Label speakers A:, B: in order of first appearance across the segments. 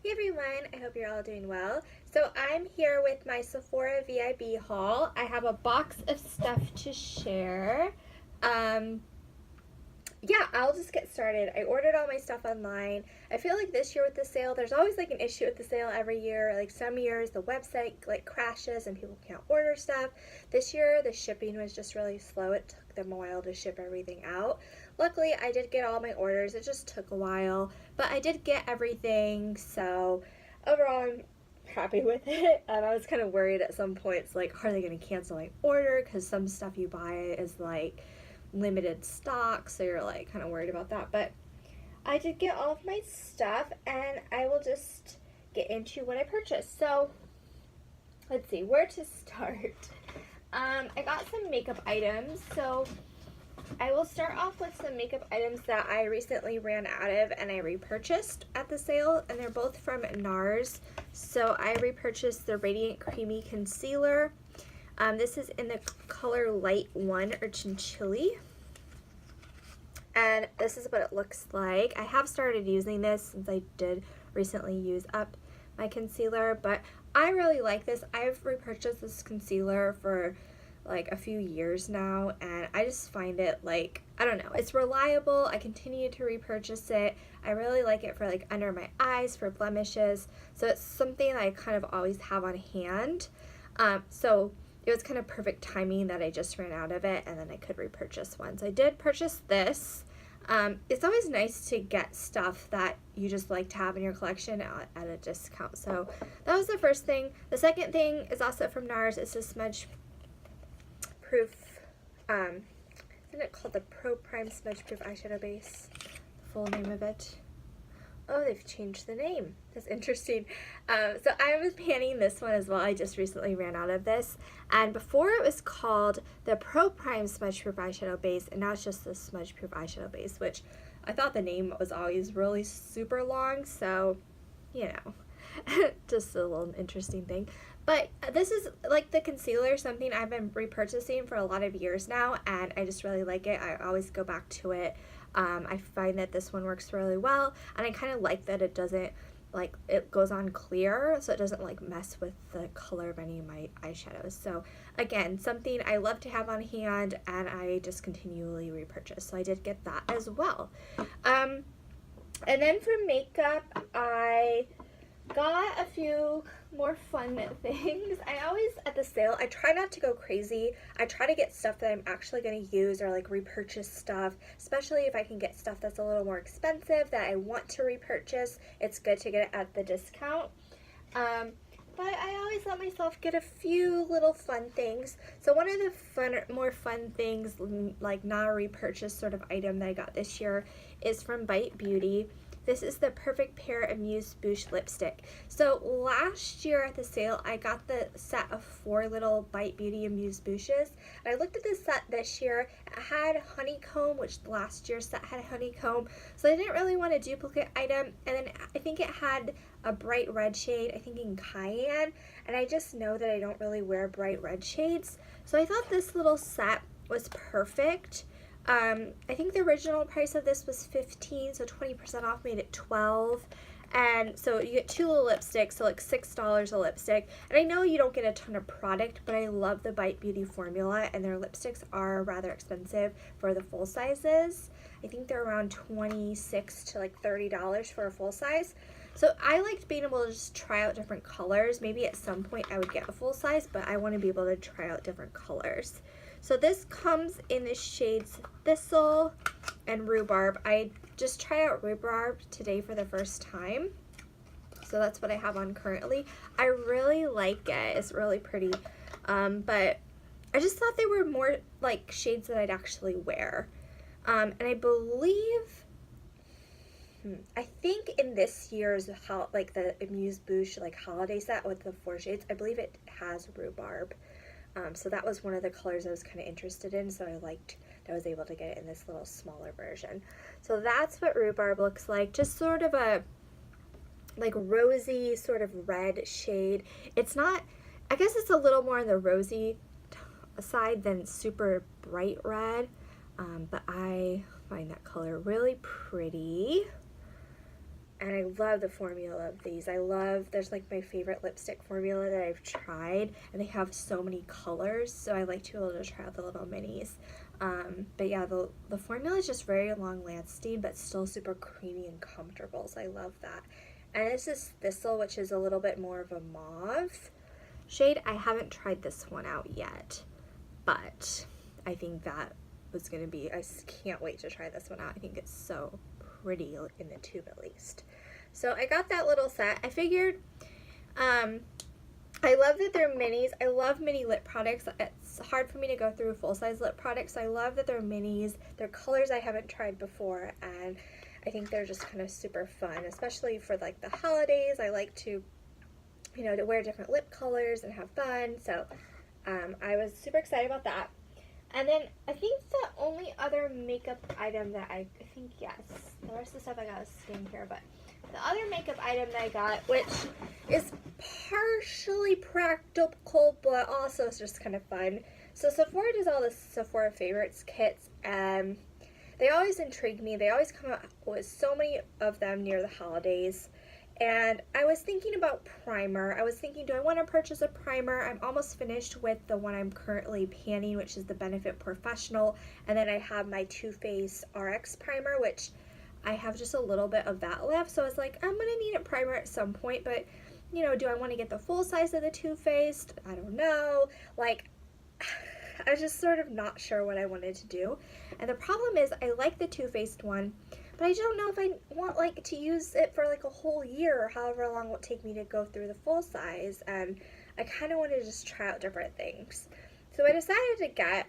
A: Hey everyone, I hope you're all doing well. So I'm here with my Sephora VIB haul. I have a box of stuff to share. Yeah, I'll just get started. I ordered all my stuff online. I feel like this year with the sale, there's always like an issue with the sale every year. Like some years the website like crashes and people can't order stuff. This year the shipping was just really slow. It took them a while to ship everything out. Luckily I did get all my orders. It just took a while, but I did get everything. So overall I'm happy with it. I was kind of worried at some points, like, are they going to cancel my order? Because some stuff you buy is like limited stock, so you're like kind of worried about that. But I did get all of my stuff, and I will just get into what I purchased. So let's see where to start. I got some makeup items, so I will start off with some makeup items that I recently ran out of and I repurchased at the sale, and they're both from Nars. So I repurchased the Radiant Creamy Concealer. This is in the color Light 1 or Chantilly. And this is what it looks like. I have started using this since I did recently use up my concealer, but I really like this. I've repurchased this concealer for like a few years now, and I just find it like, I don't know, it's reliable. I continue to repurchase it. I really like it for like under my eyes, for blemishes. So it's something I kind of always have on hand. So it was kind of perfect timing that I just ran out of it and then I could repurchase one. So I did purchase this. It's always nice to get stuff that you just like to have in your collection at a discount. So that was the first thing. The second thing is also from Nars. It's a smudge proof, isn't it called the Pro Prime Smudge Proof Eyeshadow Base? The full name of it. Oh, they've changed the name. That's interesting. So I was panning this one as well. I just recently ran out of this. And before it was called the Pro Prime Smudge Proof Eyeshadow Base, and now it's just the Smudge Proof Eyeshadow Base, which I thought the name was always really super long. So, you know, just a little interesting thing. But this is like the concealer, something I've been repurchasing for a lot of years now, and I just really like it. I always go back to it. I find that this one works really well, and I kind of like that it doesn't, like, it goes on clear, so it doesn't like mess with the color of any of my eyeshadows. So again, something I love to have on hand, and I just continually repurchase. So I did get that as well. And then for makeup, I got a few more fun things. I always, at the sale, I try not to go crazy. I try to get stuff that I'm actually going to use or like repurchase stuff, especially if I can get stuff that's a little more expensive that I want to repurchase. It's good to get it at the discount. But I always let myself get a few little fun things. So one of the more fun things, like not a repurchase sort of item that I got this year, is from Bite Beauty. This is the Perfect Pair Amuse Bouche lipstick. So last year at the sale, I got the set of 4 little Bite Beauty Amuse Bouches. And I looked at the set this year. It had honeycomb, which last year's set had honeycomb. So I didn't really want a duplicate item. And then I think it had a bright red shade, I think in Cayenne. And I just know that I don't really wear bright red shades. So I thought this little set was perfect. I think the original price of this was $15, so 20% off made it $12. And so you get 2 little lipsticks, so like $6 a lipstick. And I know you don't get a ton of product, but I love the Bite Beauty formula, and their lipsticks are rather expensive for the full sizes. I think they're around $26 to like $30 for a full size. So I liked being able to just try out different colors. Maybe at some point I would get a full size, but I want to be able to try out different colors. So this comes in the shades Thistle and Rhubarb. I just tried out Rhubarb today for the first time. So that's what I have on currently. I really like it. It's really pretty. But I just thought they were more like shades that I'd actually wear. And I believe, I think in this year's like the Amuse Bouche like holiday set with the 4 shades, I believe it has Rhubarb. So that was one of the colors I was kind of interested in, so I liked that I was able to get it in this little smaller version. So that's what Rhubarb looks like, just sort of a like rosy sort of red shade. It's not, I guess it's a little more on the rosy side than super bright red, but I find that color really pretty. and I love the formula of these. There's like my favorite lipstick formula that I've tried, and they have so many colors, so I like to be able to try out the little minis. But yeah, the formula is just very long lasting, but still super creamy and comfortable, so I love that. And this is Thistle, which is a little bit more of a mauve shade. I haven't tried this one out yet, but I think that was going to be, I can't wait to try this one out. I think it's so pretty in the tube at least. So I got that little set. I figured, I love that they're minis. I love mini lip products. It's hard for me to go through full-size lip products, so I love that they're minis. They're colors I haven't tried before, and I think they're just kind of super fun, especially for like the holidays. I like to, you know, to wear different lip colors and have fun, so I was super excited about that. And then I think the only other makeup item that I think, yes, the rest of the stuff I got is skincare, but the other makeup item that I got, which is partially practical, but also it's just kind of fun. So Sephora does all the Sephora Favorites kits, and they always intrigue me. They always come out with so many of them near the holidays. And I was thinking about primer. I was thinking, do I want to purchase a primer? I'm almost finished with the one I'm currently panning, which is the Benefit Professional. And then I have my Too Faced RX primer, which I have just a little bit of that left. So I was like, I'm going to need a primer at some point. But, you know, do I want to get the full size of the Too Faced? I don't know. Like, I was just sort of not sure what I wanted to do. And the problem is I like the Too Faced one, but I don't know if I want like to use it for like a whole year or however long it will take me to go through the full size, and I kind of want to just try out different things. So I decided to get,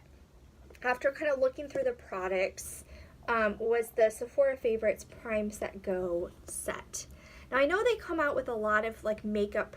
A: after kind of looking through the products, was the Sephora Favorites Prime Set Go set. Now I know they come out with a lot of like makeup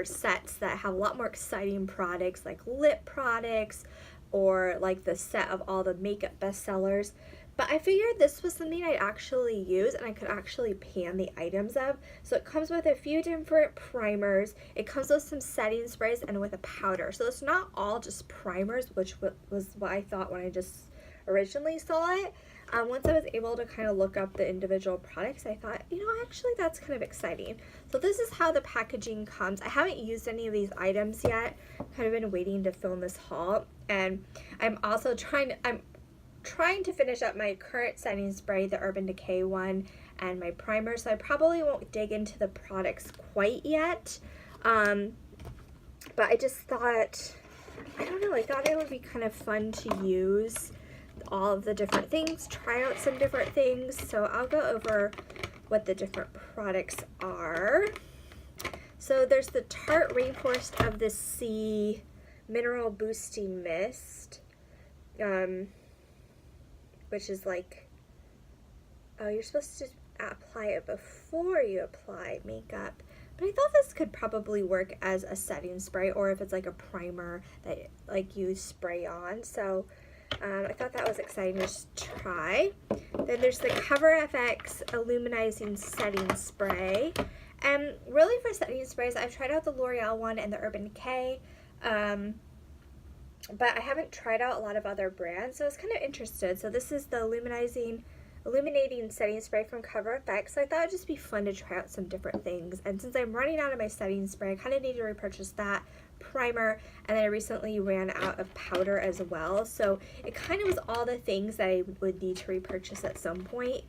A: sets that have a lot more exciting products, like lip products or like the set of all the makeup bestsellers. But I figured this was something I'd actually use and I could actually pan the items of. So it comes with a few different primers. It comes with some setting sprays and with a powder. So it's not all just primers, which was what I thought when I just originally saw it. Once I was able to kind of look up the individual products, I thought, you know, actually that's kind of exciting. So this is how the packaging comes. I haven't used any of these items yet. Kind of been waiting to film this haul. And I'm also trying to finish up my current setting spray, the Urban Decay one, and my primer, so I probably won't dig into the products quite yet. But I just thought, I don't know, I thought it would be kind of fun to use all of the different things, try out some different things. So I'll go over what the different products are. So there's the Tarte Rainforest of the Sea Mineral Boosting Mist. Which is like, oh, you're supposed to apply it before you apply makeup. But I thought this could probably work as a setting spray, or if it's like a primer that like you spray on. So I thought that was exciting to just try. Then there's the Cover FX Illuminizing Setting Spray. And really for setting sprays, I've tried out the L'Oreal one and the Urban Decay. But I haven't tried out a lot of other brands, so I was kind of interested. So this is the Illuminating Setting Spray from Cover FX. So I thought it would just be fun to try out some different things. And since I'm running out of my setting spray, I kind of need to repurchase that primer. And then I recently ran out of powder as well. So it kind of was all the things that I would need to repurchase at some point.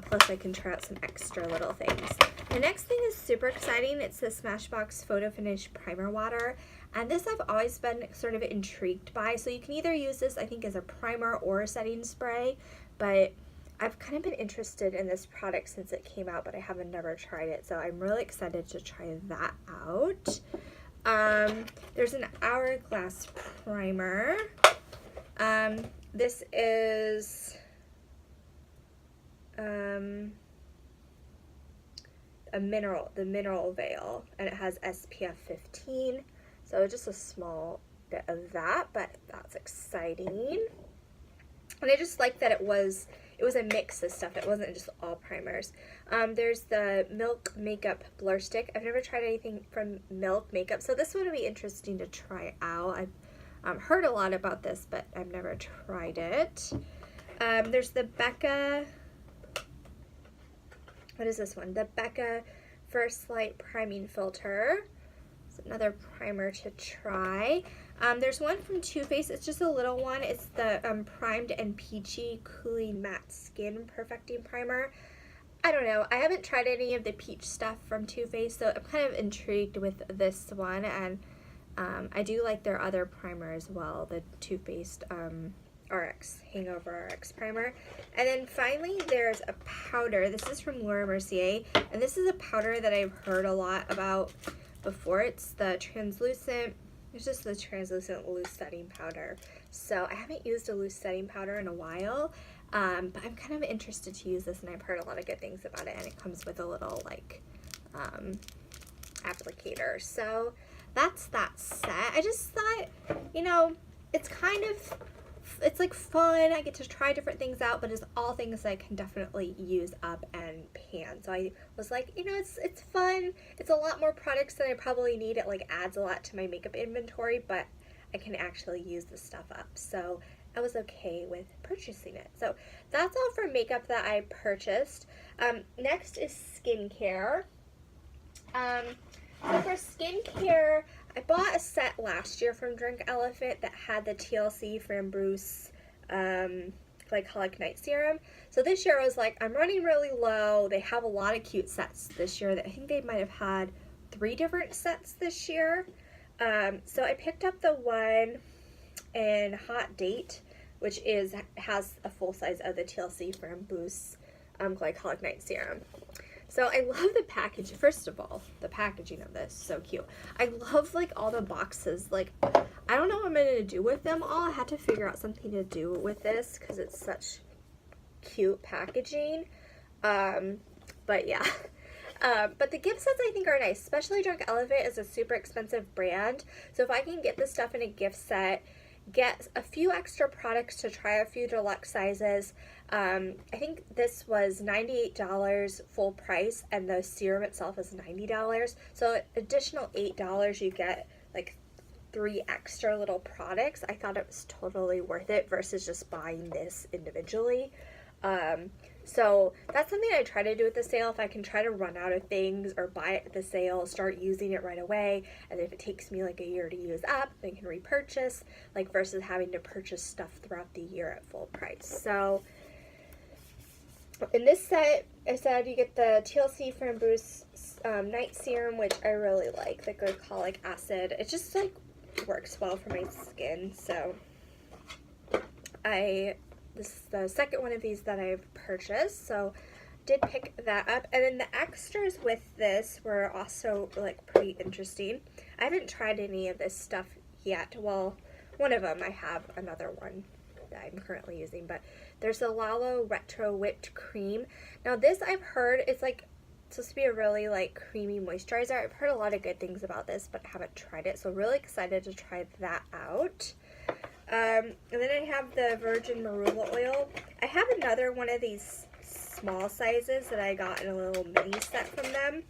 A: Plus I can try out some extra little things. The next thing is super exciting. It's the Smashbox Photo Finish Primer Water. And this I've always been sort of intrigued by. So you can either use this, I think, as a primer or a setting spray. But I've kind of been interested in this product since it came out, but I haven't never tried it. So I'm really excited to try that out. There's an Hourglass Primer. This is the Mineral Veil, and it has SPF 15. So just a small bit of that, but that's exciting. And I just like that it was a mix of stuff. It wasn't just all primers. There's the Milk Makeup Blur Stick. I've never tried anything from Milk Makeup, so this one would be interesting to try out. I've heard a lot about this, but I've never tried it. There's the Becca what is this one? The Becca First Light Priming Filter. It's another primer to try. There's one from Too Faced. It's just a little one. It's the Primed and Peachy Cooling Matte Skin Perfecting Primer. I don't know. I haven't tried any of the peach stuff from Too Faced, so I'm kind of intrigued with this one. And I do like their other primer as well, the Too Faced RX, Hangover RX primer. And then finally there's a powder. This is from Laura Mercier, and this is a powder that I've heard a lot about before. It's the translucent, it's just the translucent loose setting powder. So I haven't used a loose setting powder in a while, but I'm kind of interested to use this, and I've heard a lot of good things about it, and it comes with a little like applicator. So that's that set. I just thought, you know, it's kind of, it's like fun. I get to try different things out, but it's all things that I can definitely use up and pan. So I was like, you know, it's fun. It's a lot more products than I probably need. It like adds a lot to my makeup inventory, but I can actually use the stuff up. So I was okay with purchasing it. So that's all for makeup that I purchased. Next is skincare. So for skincare, I bought a set last year from Drink Elephant that had the TLC Framboos Glycolic Night Serum. So this year I was like, I'm running really low. They have a lot of cute sets this year. I think they might have had 3 different sets this year. So I picked up the one in Hot Date, which has a full size of the TLC Framboos Glycolic Night Serum. So I love the package. First of all, the packaging of this is so cute. I love like all the boxes. Like, I don't know what I'm going to do with them all. I had to figure out something to do with this because it's such cute packaging. But yeah. But the gift sets I think are nice, especially Drunk Elephant is a super expensive brand. So if I can get this stuff in a gift set, get a few extra products to try, a few deluxe sizes. I think this was $98 full price, and the serum itself is $90. So additional $8, you get like 3 extra little products. I thought it was totally worth it versus just buying this individually. So that's something I try to do at the sale. If I can try to run out of things or buy it at the sale, start using it right away, and if it takes me like a year to use up, I can repurchase, like versus having to purchase stuff throughout the year at full price. So in this set, I said you get the TLC Framboos Night Serum, which I really like, the glycolic acid. It just like works well for my skin, so this is the second one of these that I've purchased, so did pick that up. And then the extras with this were also like pretty interesting. I haven't tried any of this stuff yet. Well, one of them, I have another one that I'm currently using, but there's a Lalo Retro Whipped Cream. Now this I've heard it's like supposed to be a really like creamy moisturizer. I've heard a lot of good things about this, but I haven't tried it, so really excited to try that out. And then I have the Virgin Marula Oil. I have another one of these small sizes that I got in a little mini set from them.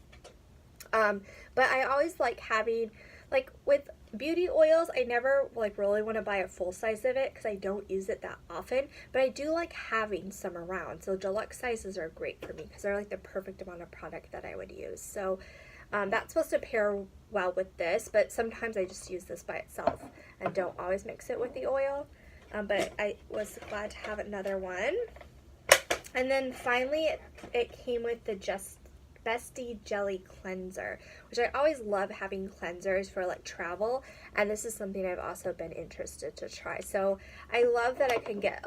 A: But I always like having, like with beauty oils, I never like really want to buy a full size of it because I don't use it that often. But I do like having some around. So deluxe sizes are great for me because they're like the perfect amount of product that I would use. So that's supposed to pair well with this, but sometimes I just use this by itself and don't always mix it with the oil. But I was glad to have another one. And then finally, it came with the Bestie Jelly Cleanser, which I always love having cleansers for like travel, and this is something I've also been interested to try. So I love that I can get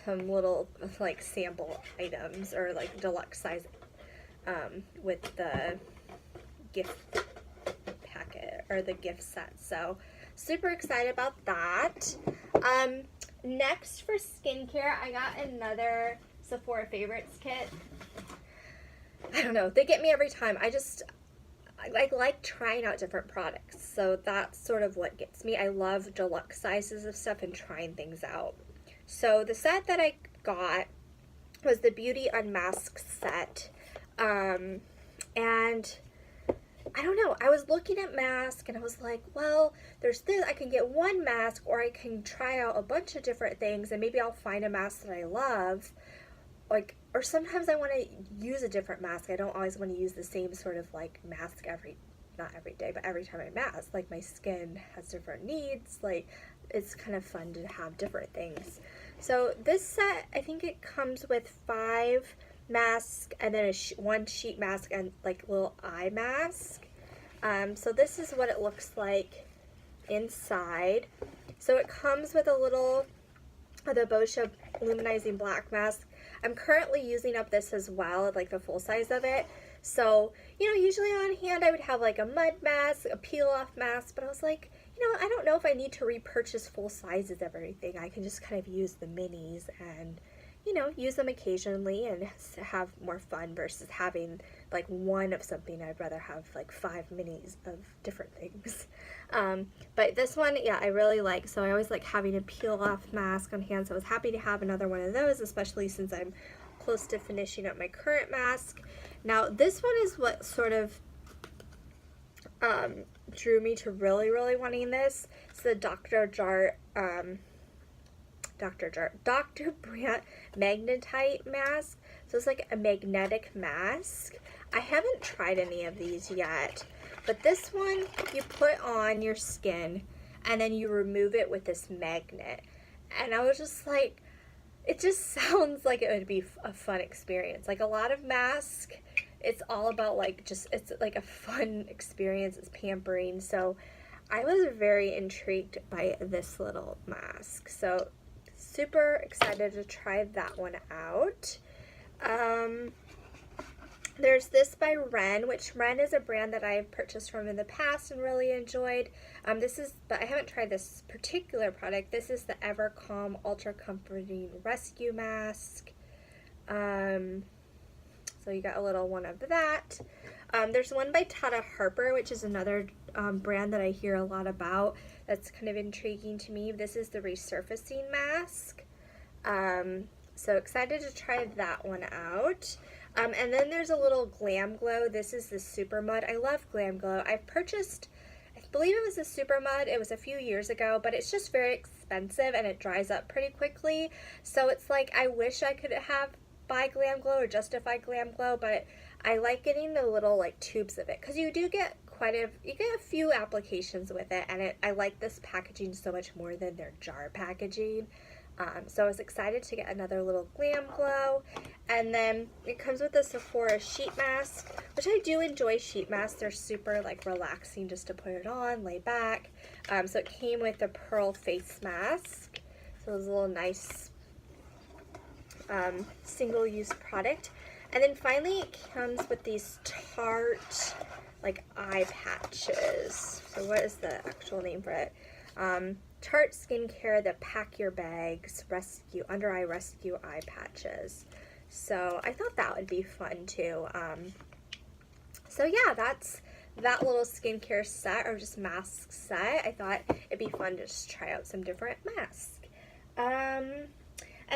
A: some little like sample items or like deluxe size with the gift packet or the gift set. So super excited about that. Next for skincare, I got another Sephora Favorites kit. I don't know, they get me every time. I like trying out different products, so that's sort of what gets me. I love deluxe sizes of stuff and trying things out. So the set that I got was the Beauty Unmasked set, and I don't know, I was looking at masks and I was like, well, there's this, I can get one mask or I can try out a bunch of different things and maybe I'll find a mask that I love. like, or sometimes I want to use a different mask. I don't always want to use the same sort of like mask not every day, but every time I mask. Like, my skin has different needs. Like, it's kind of fun to have different things. So this set, I think it comes with 5 masks and then one sheet mask and like little eye mask. So this is what it looks like inside. So it comes with a little the Boscia Luminizing Black Mask. I'm currently using up this as well, like the full size of it. So, you know, usually on hand I would have like a mud mask, a peel off mask, but I was like, you know, I don't know if I need to repurchase full sizes of everything. I can just kind of use the minis and, you know, use them occasionally and have more fun versus having like one of something. I'd rather have like 5 minis of different things. But this one, yeah, I really like. So I always like having a peel off mask on hand. So I was happy to have another one of those, especially since I'm close to finishing up my current mask. Now this one is what sort of drew me to really wanting this. It's the Dr. Brandt Magnetite mask. So it's like a magnetic mask. I haven't tried any of these yet, but this one you put on your skin and then you remove it with this magnet. And I was just like, it just sounds like it would be a fun experience. Like a lot of masks, it's all about like it's like a fun experience. It's pampering. So I was very intrigued by this little mask. So super excited to try that one out. There's this by Ren, which Ren is a brand that I've purchased from in the past and really enjoyed. But I haven't tried this particular product. This is the Ever Calm Ultra Comforting Rescue Mask. So you got a little one of that. There's one by Tata Harper, which is another brand that I hear a lot about. That's kind of intriguing to me. This is the Resurfacing Mask. So excited to try that one out. And then there's a little Glam Glow. This is the Super Mud. I love Glam Glow. I've purchased, I believe it was a Super Mud. It was a few years ago, but it's just very expensive and it dries up pretty quickly. So it's like, I wish I could buy Glam Glow or justify Glam Glow, but I like getting the little like tubes of it because you do get you get a few applications with it, and I like this packaging so much more than their jar packaging. So I was excited to get another little Glam Glow. And then it comes with the Sephora sheet mask, which I do enjoy sheet masks. They're super like relaxing just to put it on, lay back. So it came with the Pearl face mask. So it was a little nice single-use product. And then finally it comes with these Tarte like eye patches. So what is the actual name for it? Tarte Skincare, the Pack Your Bags Under Eye Rescue Eye Patches. So I thought that would be fun too. So yeah, that's that little skincare set, or just mask set. I thought it'd be fun to just try out some different masks. And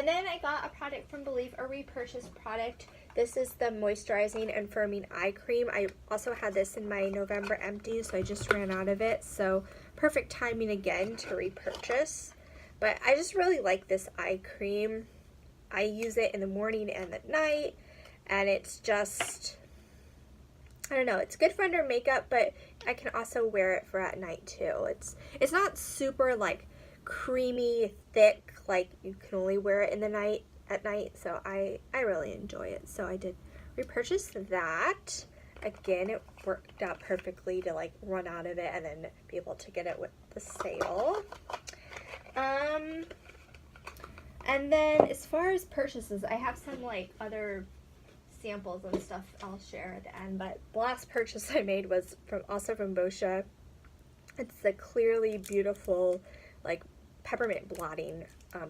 A: then I got a product from Belif, a repurchased product. This is the Moisturizing and Firming Eye Cream. I also had this in my November empty, so I just ran out of it. So perfect timing again to repurchase. But I just really like this eye cream. I use it in the morning and at night, and it's just, I don't know, it's good for under makeup, but I can also wear it for at night too. It's not super like creamy, thick, like you can only wear it in the at night, so I really enjoy it. So I did repurchase that. Again, it worked out perfectly to like run out of it and then be able to get it with the sale. And then as far as purchases, I have some like other samples and stuff I'll share at the end, but the last purchase I made was also from Boscia. It's the Clearly Beautiful like Peppermint blotting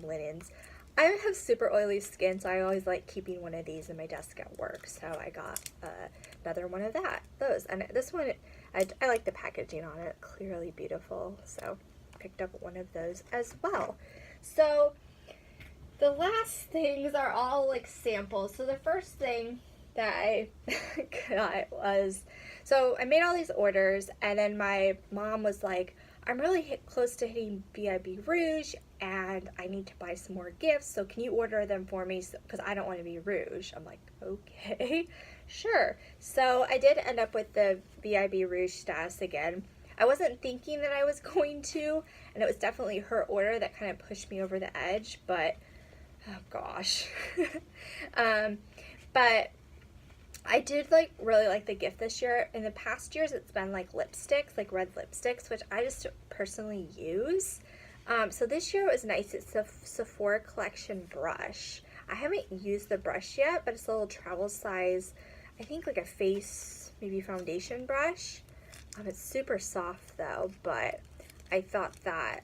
A: linens. I have super oily skin, so I always like keeping one of these in my desk at work, so I got another one of those. And this one, I like the packaging on it, Clearly Beautiful, so picked up one of those as well. So the last things are all like samples. So the first thing that I got was, so I made all these orders, and then my mom was like, I'm really close to hitting VIB Rouge, and I need to buy some more gifts, so can you order them for me, because I don't want to be Rouge. I'm like, okay, sure. So I did end up with the VIB Rouge status again. I wasn't thinking that I was going to, and it was definitely her order that kind of pushed me over the edge, but oh gosh. But I did really like the gift this year. In the past years, it's been like lipsticks, like red lipsticks, which I just personally use. So this year it was nice. It's a Sephora collection brush. I haven't used the brush yet, but it's a little travel size, I think like a face, maybe foundation brush. It's super soft though, but I thought that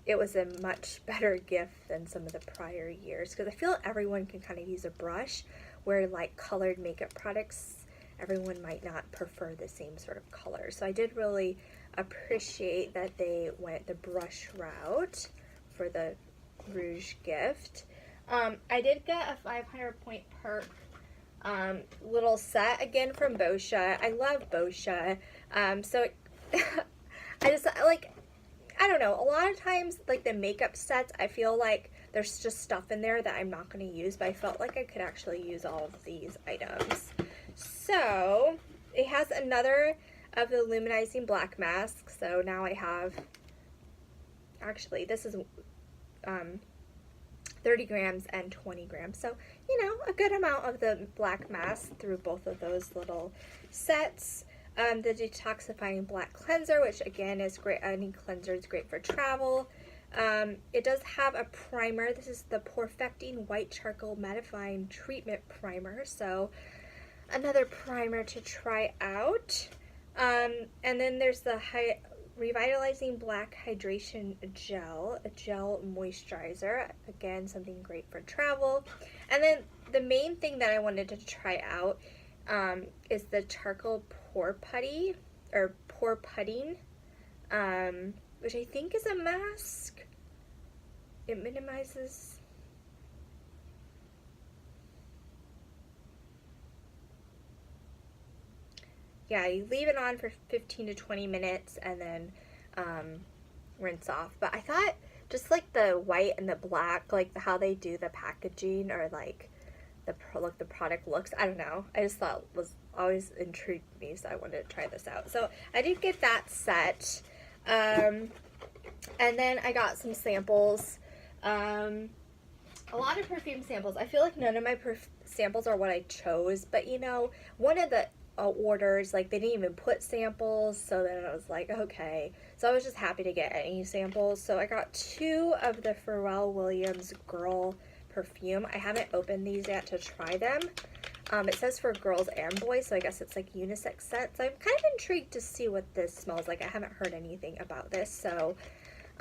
A: it was a much better gift than some of the prior years, because I feel everyone can kind of use a brush, where like colored makeup products, everyone might not prefer the same sort of color. So I did really appreciate that they went the brush route for the Rouge gift. I did get a 500 point perk little set again from Boscia. I love Boscia. So I just I don't know, a lot of times like the makeup sets, I feel like there's just stuff in there that I'm not going to use, but I felt like I could actually use all of these items. So it has another of the luminizing black mask. So now I have, actually this is 30 grams and 20 grams. So, you know, a good amount of the black mask through both of those little sets. The detoxifying black cleanser, which again is great. Any cleanser is great for travel. It does have a primer. This is the Perfecting White Charcoal Mattifying Treatment Primer. So another primer to try out. And then there's the Revitalizing Black Hydration Gel, a gel moisturizer. Again, something great for travel. And then the main thing that I wanted to try out is the charcoal pore putty, or pore putting, which I think is a mask. It minimizes, yeah, you leave it on for 15 to 20 minutes and then rinse off. But I thought just like the white and the black, like how they do the packaging, or like the product looks, I don't know, I just thought was always intrigued me, so I wanted to try this out. So I did get that set, and then I got some samples, a lot of perfume samples. I feel like none of my samples are what I chose, but you know, one of the orders, like they didn't even put samples, so then I was like, okay. So I was just happy to get any samples. So I got 2 of the Pharrell Williams Girl perfume. I haven't opened these yet to try them. It says for girls and boys, so I guess it's like unisex scent. So I'm kind of intrigued to see what this smells like. I haven't heard anything about this, so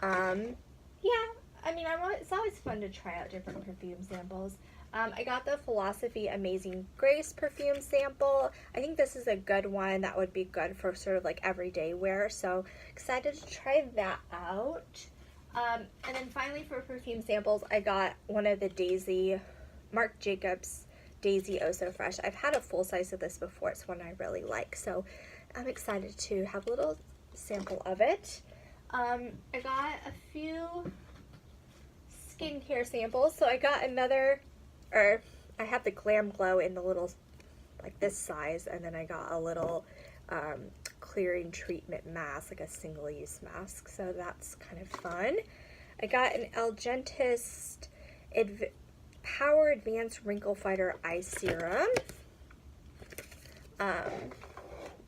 A: yeah, I mean, it's always fun to try out different perfume samples. I got the Philosophy Amazing Grace perfume sample. I think this is a good one that would be good for sort of like everyday wear, so excited to try that out. And then finally for perfume samples, I got one of the Daisy, Marc Jacobs Daisy Oh So Fresh. I've had a full size of this before. It's one I really like, so I'm excited to have a little sample of it. I got a few skincare samples. So I got another, or I have the Glam Glow in the little, like this size, and then I got a little clearing treatment mask, like a single-use mask, so that's kind of fun. I got an Algentis Power Advanced Wrinkle Fighter Eye Serum.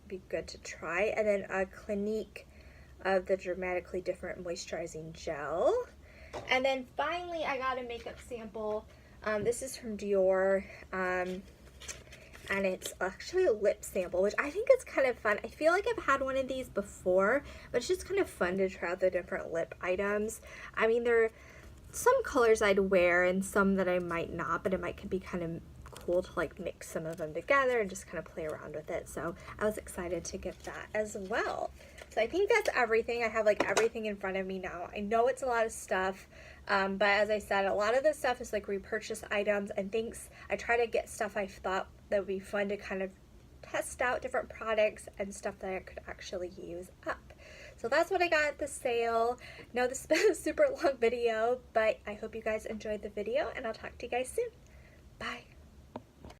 A: Be good to try. And then a Clinique of the Dramatically Different Moisturizing Gel. And then finally I got a makeup sample. This is from Dior. And it's actually a lip sample, which I think is kind of fun. I feel like I've had one of these before, but it's just kind of fun to try out the different lip items. I mean, there are some colors I'd wear and some that I might not, but it might be kind of cool to like mix some of them together and just kind of play around with it. So I was excited to get that as well. So I think that's everything. I have like everything in front of me now. I know it's a lot of stuff, but as I said, a lot of this stuff is like repurchase items and things. I try to get stuff I thought that would be fun to kind of test out different products and stuff that I could actually use up. So that's what I got at the sale. No, this has been a super long video, but I hope you guys enjoyed the video, and I'll talk to you guys soon.